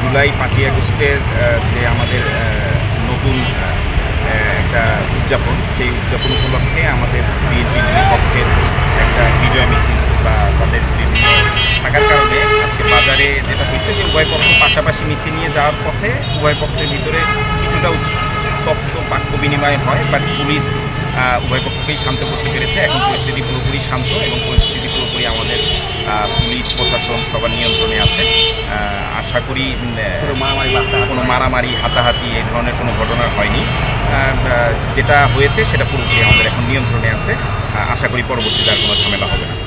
জুলাই 5ই আগস্টের যে আমাদের নতুন একটা উদযাপন, সেই উদযাপন উপলক্ষে আমাদের বিএনপির পক্ষের একটা বিজয় মিছিল বা তাদের বিভিন্ন থাকার কারণে আজকে বাজারে যেটা হয়েছে যে উভয় পক্ষ পাশাপাশি মিছিল নিয়ে যাওয়ার পথে উভয় পক্ষের ভিতরে কিছুটা উত্তপ্ত বাক্য বিনিময় হয়, বাট পুলিশ উভয় পক্ষকেই শান্ত করতে পেরেছে। এখন পরিস্থিতি পুরোপুরি শান্ত এবং পরিস্থিতি পুরোপুরি আমাদের পুলিশ প্রশাসন সবার নিয়ন্ত্রণে আছে। আশা করি কোনো মারামারি হাতাহাতি এই ধরনের কোনো ঘটনা হয়নি। যেটা হয়েছে সেটা পুরোপুরি আমাদের এখন নিয়ন্ত্রণে আছে। আশা করি পরবর্তীতে আর কোনো ঝামেলা হবে না।